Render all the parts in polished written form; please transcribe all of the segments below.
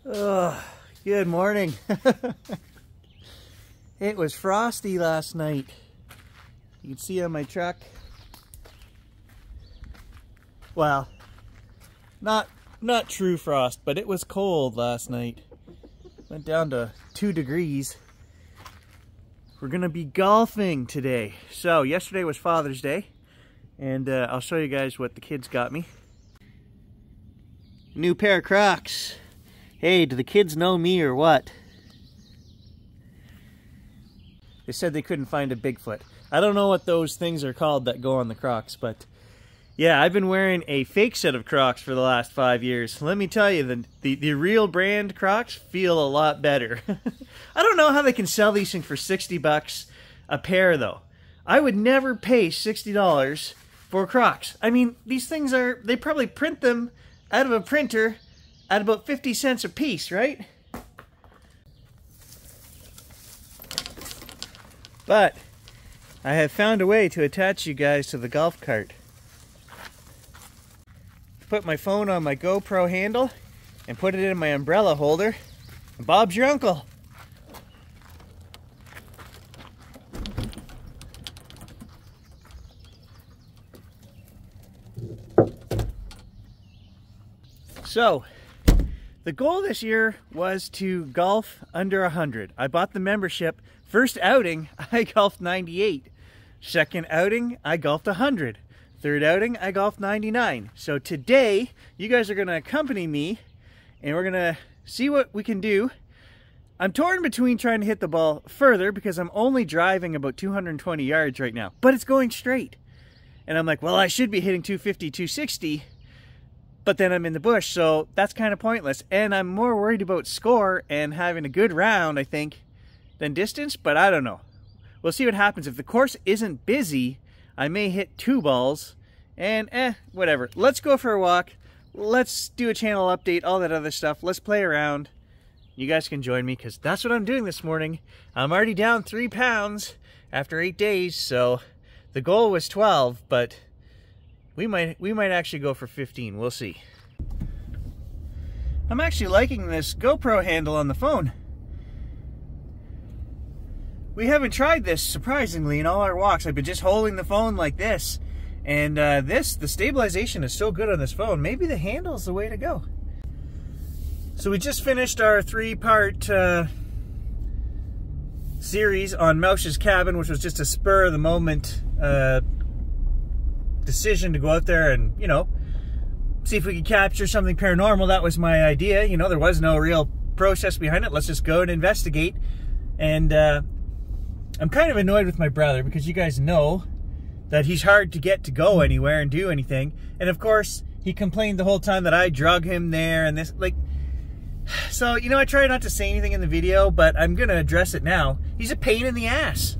Oh, good morning. It was frosty last night. You can see on my truck. Well, not true frost, but it was cold last night. Went down to 2 degrees. We're gonna be golfing today. So yesterday was Father's Day, and I'll show you guys what the kids got me. New pair of Crocs. Hey, do the kids know me or what? They said they couldn't find a Bigfoot. I don't know what those things are called that go on the Crocs, but yeah, I've been wearing a fake set of Crocs for the last 5 years. Let me tell you, the real brand Crocs feel a lot better. I don't know how they can sell these things for 60 bucks a pair though. I would never pay $60 for Crocs. I mean, these things they probably print them out of a printer at about 50 cents a piece, right? But I have found a way to attach you guys to the golf cart. Put my phone on my GoPro handle and put it in my umbrella holder. And Bob's your uncle. So, the goal this year was to golf under 100. I bought the membership. First outing, I golfed 98. Second outing, I golfed 100. Third outing, I golfed 99. So today, you guys are going to accompany me, and we're going to see what we can do. I'm torn between trying to hit the ball further because I'm only driving about 220 yards right now, but it's going straight. And I'm like, well, I should be hitting 250, 260. But then I'm in the bush, so that's kind of pointless. And I'm more worried about score and having a good round, I think, than distance, but I don't know. We'll see what happens. If the course isn't busy, I may hit 2 balls, and whatever. Let's go for a walk. Let's do a channel update, all that other stuff. Let's play around. You guys can join me, because that's what I'm doing this morning. I'm already down 3 pounds after 8 days, so the goal was 12, but we might actually go for 15. We'll see. I'm actually liking this GoPro handle on the phone. We haven't tried this, surprisingly, in all our walks. I've been just holding the phone like this. And the stabilization is so good on this phone. Maybe the handle's the way to go. So we just finished our 3-part series on Moush's Cabin, which was just a spur-of-the-moment decision to go out there and, you know, see if we could capture something paranormal. That was my idea. You know, there was no real process behind it. Let's just go and investigate. And I'm kind of annoyed with my brother because you guys know that he's hard to get to go anywhere and do anything. And of course, he complained the whole time that I drug him there and this, like, so, you know, I try not to say anything in the video, but I'm going to address it now. He's a pain in the ass.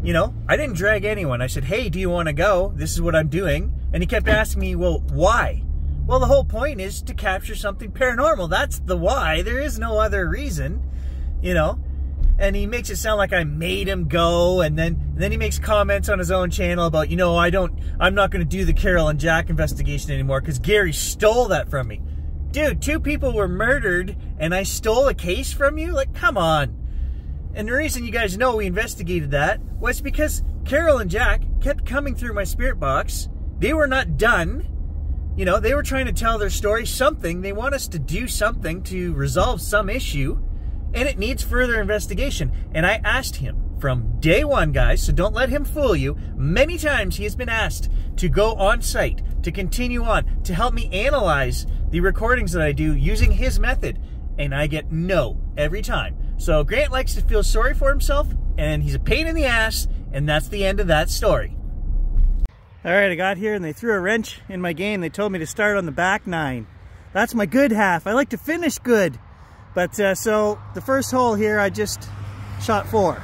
You know, I didn't drag anyone. I said, hey, do you want to go? This is what I'm doing. And he kept asking me, well, why? Well, the whole point is to capture something paranormal. That's the why. There is no other reason, you know. And he makes it sound like I made him go, and then he makes comments on his own channel about, you know, I'm not going to do the Carol and Jack investigation anymore because Gary stole that from me. Dude, 2 people were murdered and I stole a case from you? Like, come on. And the reason you guys know we investigated that was because Carol and Jack kept coming through my spirit box. They were not done. You know, they were trying to tell their story, something. They want us to do something to resolve some issue. And it needs further investigation. And I asked him from day one, guys, so don't let him fool you. Many times he has been asked to go on site, to continue on, to help me analyze the recordings that I do using his method. And I get no every time. So Grant likes to feel sorry for himself, and he's a pain in the ass, and that's the end of that story. All right, I got here and they threw a wrench in my game. They told me to start on the back 9. That's my good half. I like to finish good. But so the first hole here, I just shot 4,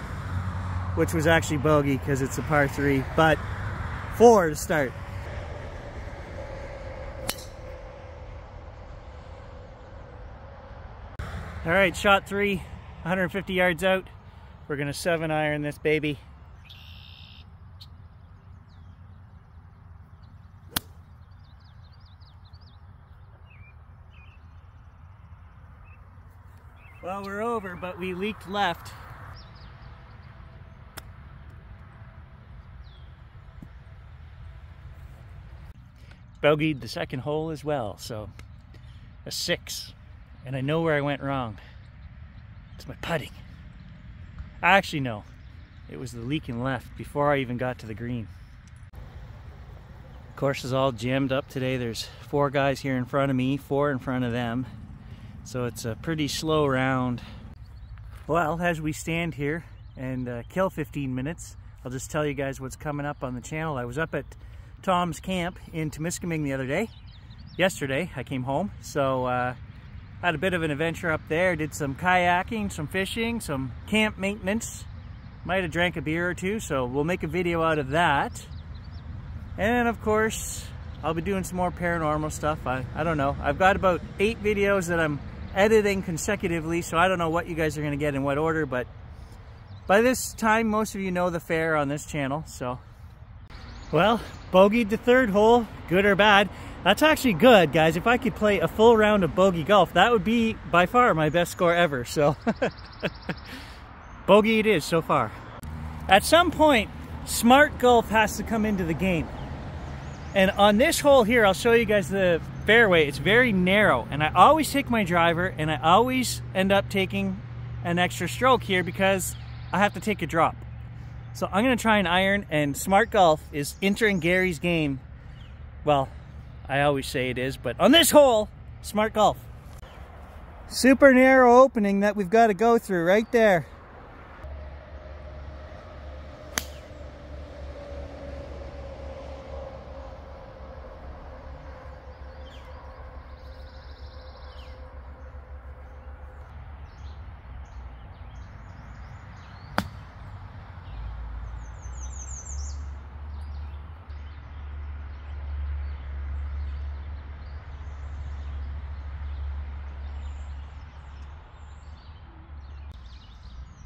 which was actually bogey because it's a par 3, but 4 to start. All right, shot 3, 150 yards out. We're gonna 7-iron this baby. Well, we're over, but we leaked left. Bogeyed the second hole as well, so a 6. And I know where I went wrong. It's my putting. Actually, no. It was the leaking left before I even got to the green. Course is all jammed up today. There's 4 guys here in front of me, 4 in front of them. So it's a pretty slow round. Well, as we stand here and kill 15 minutes, I'll just tell you guys what's coming up on the channel. I was up at Tom's camp in Temiskaming the other day. Yesterday, I came home. So had a bit of an adventure up there. Did some kayaking, some fishing, some camp maintenance. Might have drank a beer or 2, so we'll make a video out of that. And of course, I'll be doing some more paranormal stuff. I don't know. I've got about 8 videos that I'm editing consecutively, so I don't know what you guys are going to get in what order, but by this time, most of you know the fare on this channel, so. Well, bogeyed the 3rd hole, good or bad. That's actually good, guys. If I could play a full round of bogey golf, that would be by far my best score ever, so. Bogey it is so far. At some point, smart golf has to come into the game. And on this hole here, I'll show you guys the fairway. It's very narrow, and I always take my driver, and I always end up taking an extra stroke here because I have to take a drop. So I'm gonna try an iron, and smart golf is entering Gary's game. Well, I always say it is, but on this hole, smart golf. Super narrow opening that we've got to go through right there.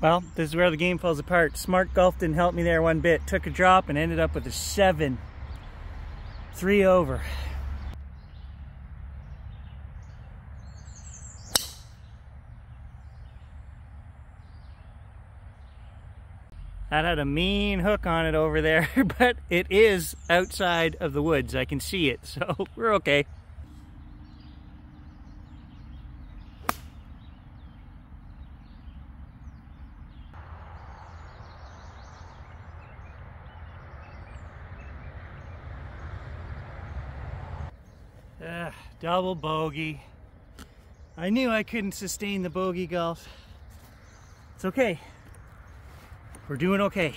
Well, this is where the game falls apart. Smart golf didn't help me there one bit. Took a drop and ended up with a 7. 3 over. That had a mean hook on it over there, but it is outside of the woods. I can see it, so we're okay. Double bogey. I knew I couldn't sustain the bogey golf. It's okay. We're doing okay.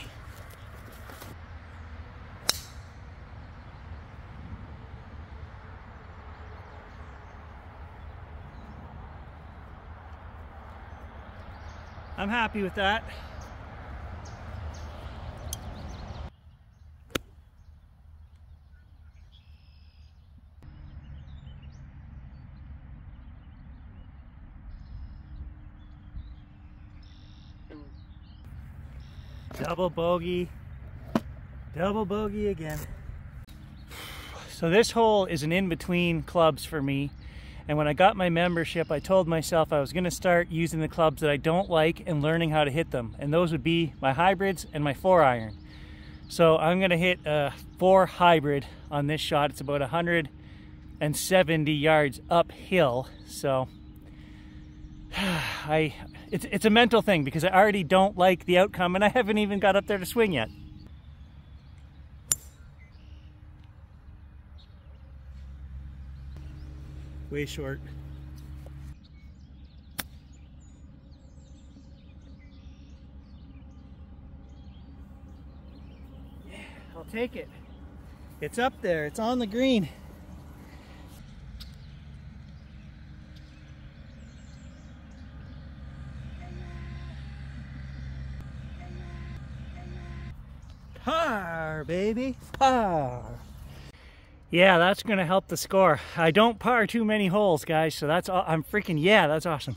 I'm happy with that. Double bogey again. So this hole is an in-between clubs for me, and when I got my membership I told myself I was going to start using the clubs that I don't like and learning how to hit them, and those would be my hybrids and my 4-iron. So I'm going to hit a 4 hybrid on this shot. It's about 170 yards uphill, so it's a mental thing because I already don't like the outcome and I haven't even got up there to swing yet. Way short. Yeah, I'll take it. It's up there, it's on the green. Par, baby, par. Yeah, that's gonna help the score. I don't par too many holes, guys, so that's I'm freaking, yeah, that's awesome.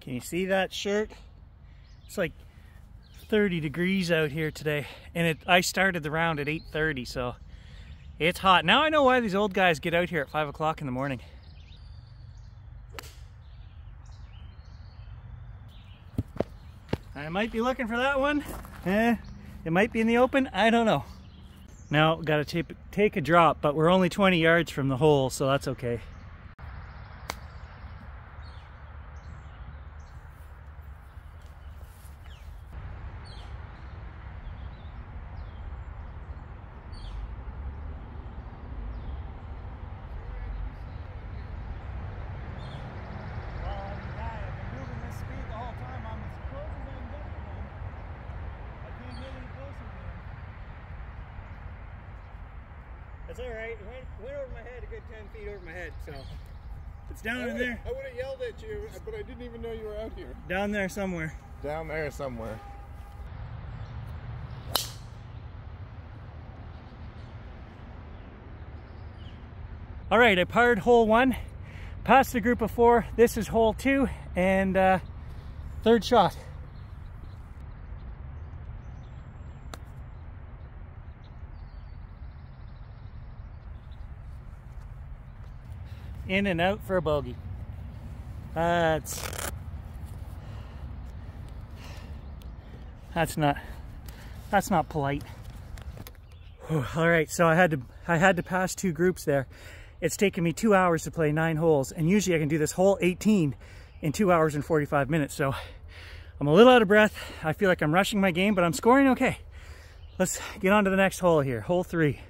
Can you see that shirt? It's like 30 degrees out here today, and I started the round at 8:30, so it's hot. Now I know why these old guys get out here at 5 o'clock in the morning. I might be looking for that one. It might be in the open. I don't know. Now, got to take a drop, but we're only 20 yards from the hole, so that's okay. That's all right. It went over my head, a good 10 feet over my head, so it's down in there. I would have yelled at you, but I didn't even know you were out here. Down there somewhere. Down there somewhere. All right, I parred hole 1, passed the group of 4. This is hole 2 and third shot. In and out for a bogey. That's not polite. Whew, all right, so I had to pass 2 groups there. It's taken me 2 hours to play 9 holes, and usually I can do this hole 18 in 2 hours and 45 minutes. So I'm a little out of breath. I feel like I'm rushing my game, but I'm scoring okay. Let's get on to the next hole here, hole 3.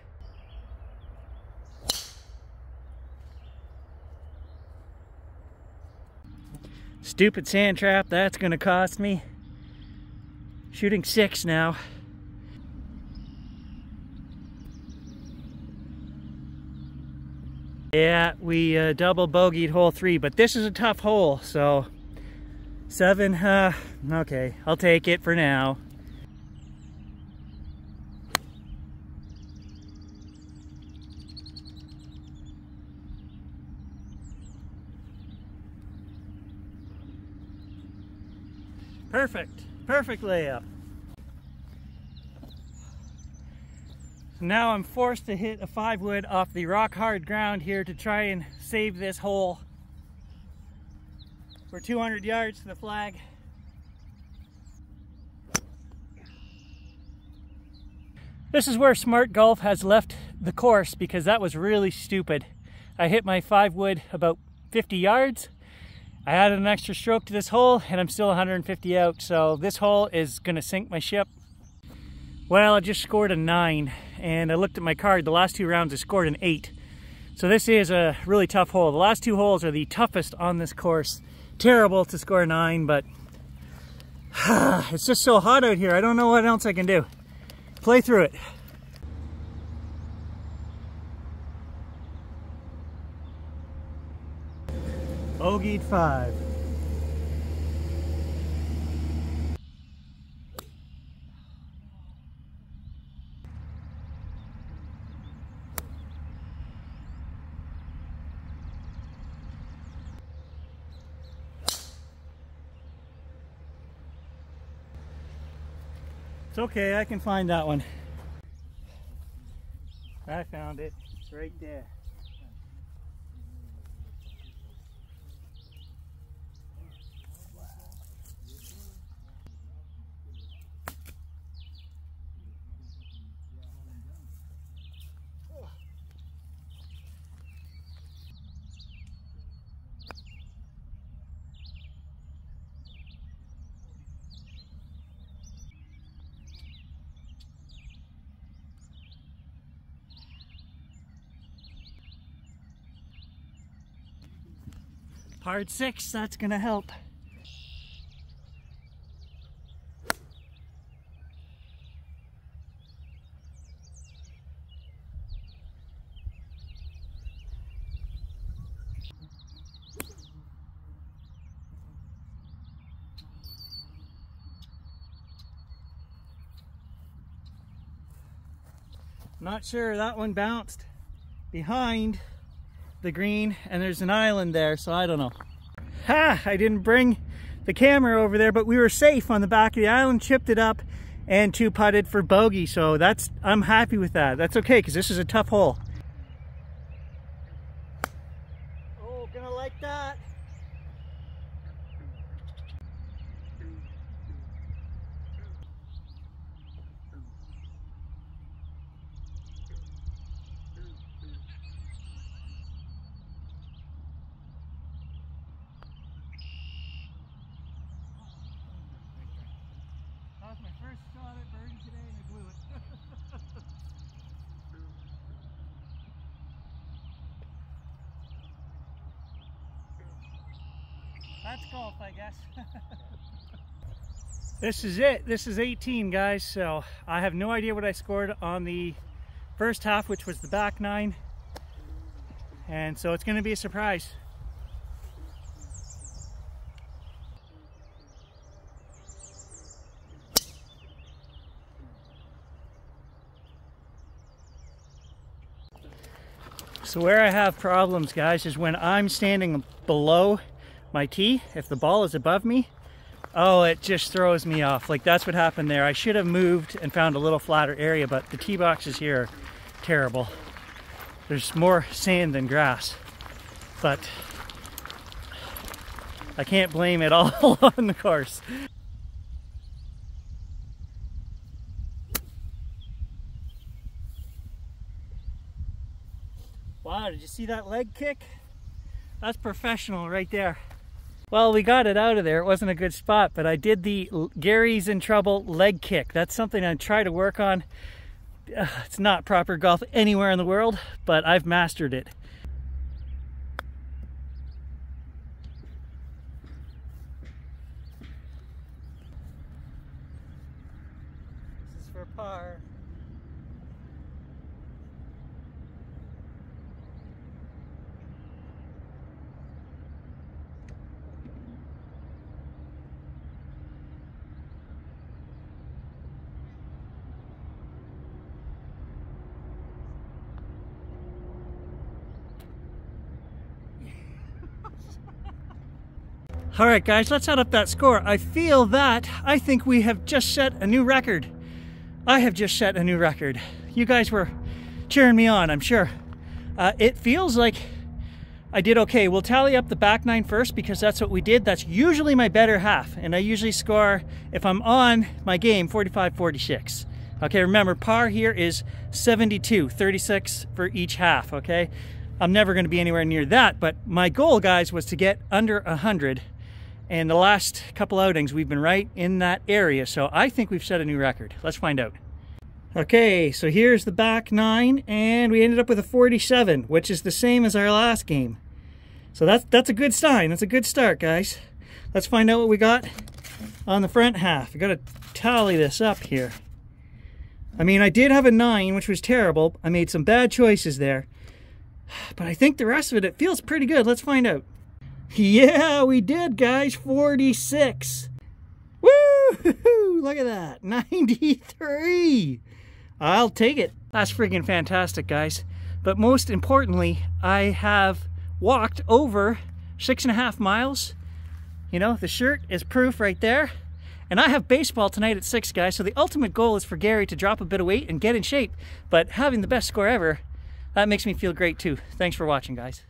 Stupid sand trap, that's gonna cost me. Shooting 6 now. Yeah, we double bogeyed hole 3, but this is a tough hole, so 7, okay, I'll take it for now. Perfect layup. Now I'm forced to hit a 5-wood off the rock hard ground here to try and save this hole. We're 200 yards to the flag. This is where Smart Golf has left the course because that was really stupid. I hit my 5-wood about 50 yards. I added an extra stroke to this hole and I'm still 150 out, so this hole is gonna sink my ship. Well, I just scored a 9 and I looked at my card. The last 2 rounds I scored an 8. So this is a really tough hole. The last 2 holes are the toughest on this course. Terrible to score a 9, but it's just so hot out here. I don't know what else I can do. Play through it. Bogeyed 5. It's okay, I can find that one. I found it. It's right there. Hard 6, that's gonna help. Not sure, that one bounced behind the green and there's an island there, so I don't know. Ha! I didn't bring the camera over there, but we were safe on the back of the island, chipped it up and 2-putted for bogey, so I'm happy with that. That's okay because this is a tough hole. Oh, gonna like that. first shot at birdie today and I blew it. That's golf, I guess. This is it. This is 18, guys. So I have no idea what I scored on the first half, which was the back nine. And so it's going to be a surprise. So where I have problems, guys, is when I'm standing below my tee. If the ball is above me, oh, it just throws me off. Like, that's what happened there. I should have moved and found a little flatter area, but the tee boxes here are terrible. There's more sand than grass, but I can't blame it all on the course. Wow, did you see that leg kick? That's professional right there. Well, we got it out of there. It wasn't a good spot, but I did the Gary's in trouble leg kick. That's something I try to work on. It's not proper golf anywhere in the world, but I've mastered it. This is for par. All right, guys, let's add up that score. I think we have just set a new record. I have just set a new record. You guys were cheering me on, I'm sure. It feels like I did okay. We'll tally up the back nine first because that's what we did. That's usually my better half, and I usually score, if I'm on my game, 45, 46. Okay, remember, par here is 72, 36 for each half, okay? I'm never going to be anywhere near that, but my goal, guys, was to get under 100. And the last couple outings, we've been right in that area. So I think we've set a new record. Let's find out. Okay, so here's the back nine, and we ended up with a 47, which is the same as our last game. So that's a good sign. That's a good start, guys. Let's find out what we got on the front half. I got to tally this up here. I mean, I did have a 9, which was terrible. I made some bad choices there. But I think the rest of it feels pretty good. Let's find out. Yeah, we did, guys. 46. Woo! Look at that. 93. I'll take it. That's freaking fantastic, guys. But most importantly, I have walked over 6.5 miles. You know, the shirt is proof right there. And I have baseball tonight at 6, guys. So the ultimate goal is for Gary to drop a bit of weight and get in shape. But having the best score ever, that makes me feel great too. Thanks for watching, guys.